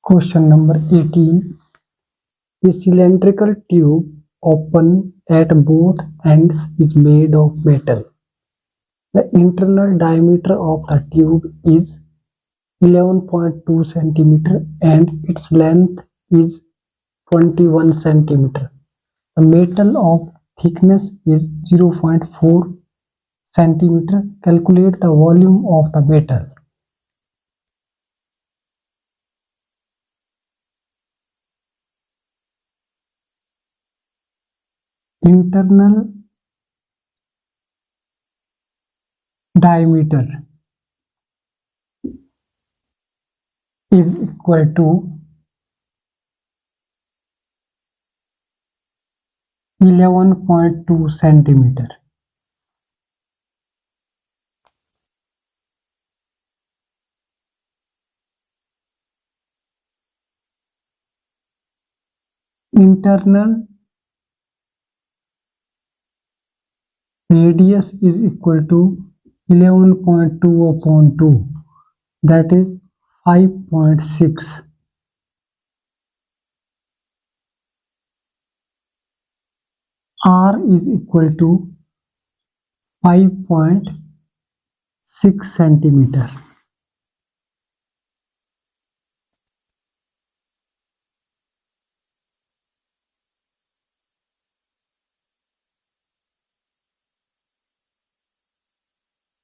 Question number 18. A cylindrical tube open at both ends is made of metal. The internal diameter of the tube is 11.2 centimeter and its length is 21 centimeter. The metal of thickness is 0.4 centimeter. Calculate the volume of the metal. Internal diameter is equal to 11.2 centimeter. Internal radius is equal to 11.2 upon 2, that is 5.6. R is equal to 5.6 centimeter.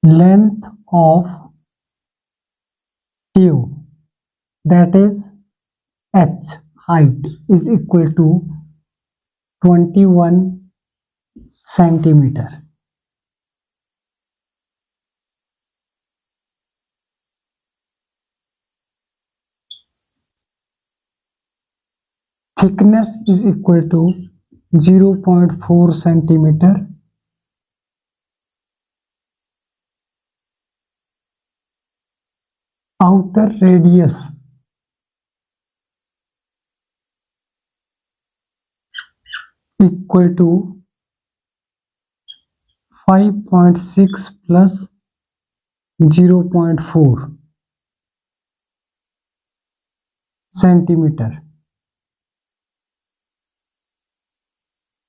Length of tube, that is h, height, is equal to 21 centimeter. Thickness is equal to 0.4 centimeter. Outer radius equal to 5.6 plus 0.4 centimeter,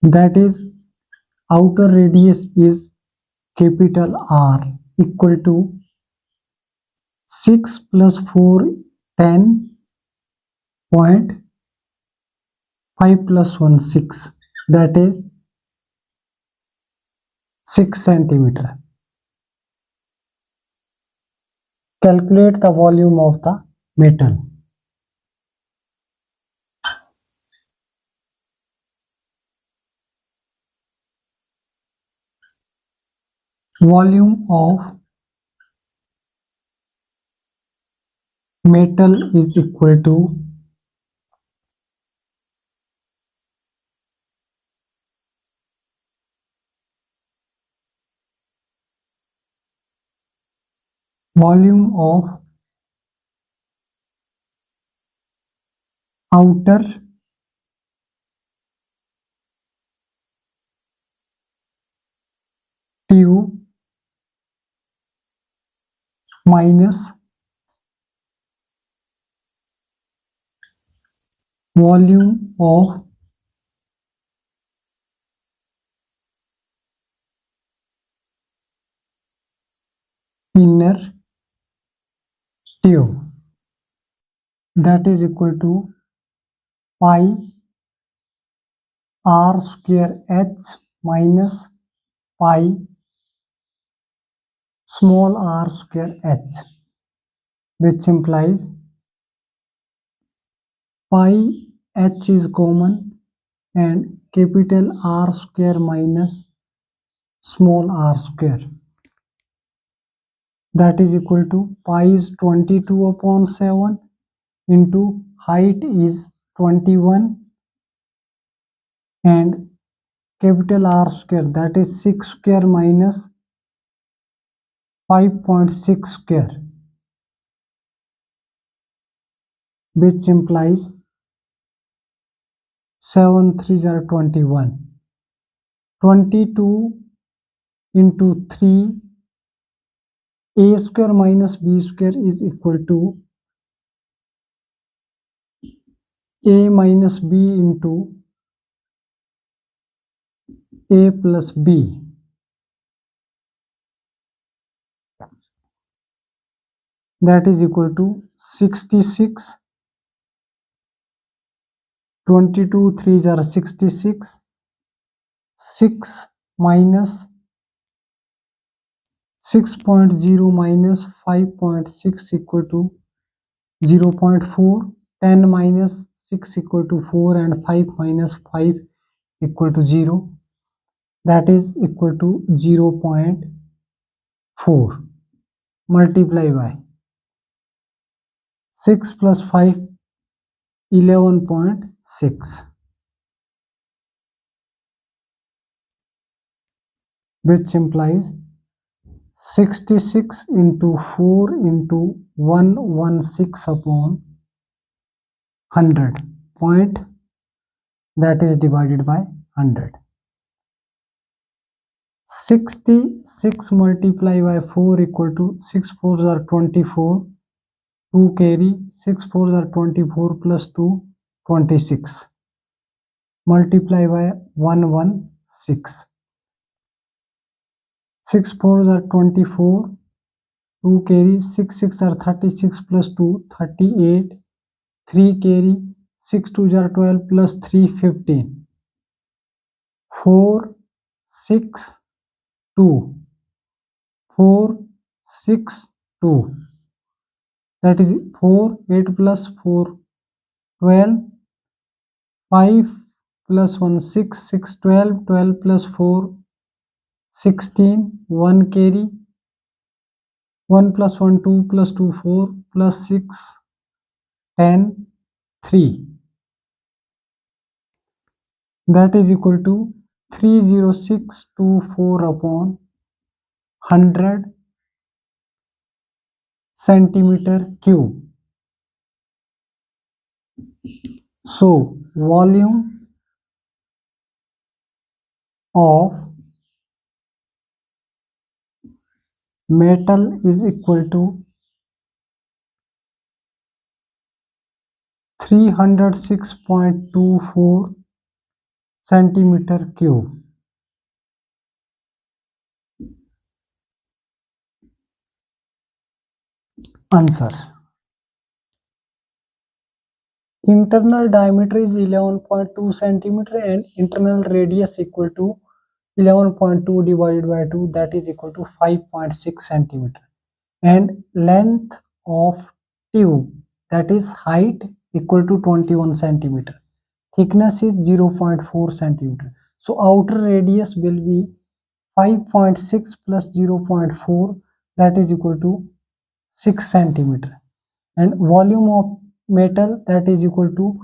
that is outer radius is capital R, equal to 6 plus 4 10.5 plus 1 6, that is 6 centimeter. Calculate the volume of the metal. Volume of metal is equal to volume of outer tube minus volume of inner tube, that is equal to pi r square h minus pi small r square h, which implies pi h is common and capital R square minus small r square, that is equal to pi is 22 upon 7 into height is 21 and capital R square, that is 6 square minus 5.6 square, which implies 7 3s are 21. 22 into 3, a square minus b square is equal to A minus B into A plus B. That is equal to 66. 22 3s are 66. 6 minus 6.0 minus 5.6 equal to 0.4. 10 minus 6 equal to 4 and 5 minus 5 equal to 0. That is equal to 0.4. Multiply by 6 plus 5, 11.6, which implies 66 into 4 into 116 upon 100 point, that is divided by 100. 66 multiplied by 4 equal to 6 4s are 24. 2 carry, 6 4s are 24 plus 2, 26. Multiply by 116. 6 4s are 24. 2 carry, 6 6 are 36 plus 2, 38. 3 carry, 6 2s are 12 plus 3, 15. 4 6 2. 4 6 2. That is 4 8 plus 4 12. 5 plus 1 6 6 12. 12 plus 4 16. 1 carry. 1 plus 1 2 plus 2 4 plus 6 10 3. That is equal to 30624 upon 100 centimeter cube. So volume of metal is equal to 306.24 centimeter cube. Answer. Internal diameter is 11.2 centimeter and internal radius equal to 11.2 divided by 2, that is equal to 5.6 centimeter. And length of tube, that is height, equal to 21 centimeter. Thickness is 0.4 centimeter. So outer radius will be 5.6 plus 0.4, that is equal to 6 centimeter. And volume of metal, that is equal to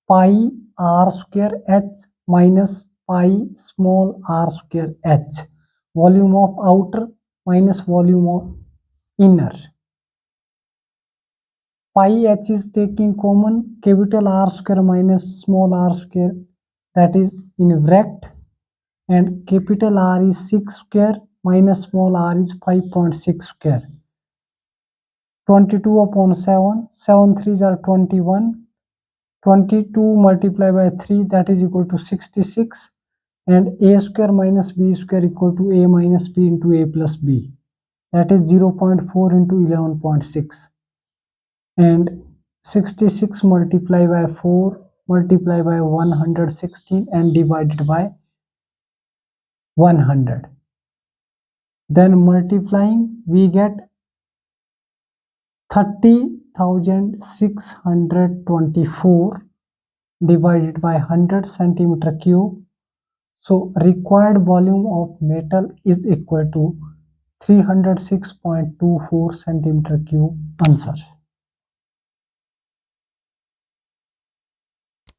pi r square h minus pi small r square h. Volume of outer minus volume of inner. Pi h is taking common, capital R square minus small r square, that is in bracket, and capital R is 6 square minus small r is 5.6 square. 22 upon 7, 7 3s are 21. 22 multiplied by 3, that is equal to 66. And a square minus b square equal to a minus b into a plus b, that is 0.4 into 11.6. And 66 multiplied by 4 multiplied by 116 and divided by 100. Then multiplying, we get 30,624 divided by 100 centimeter cube. So required volume of metal is equal to 306.24 centimeter cube. Answer.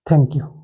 Thank you.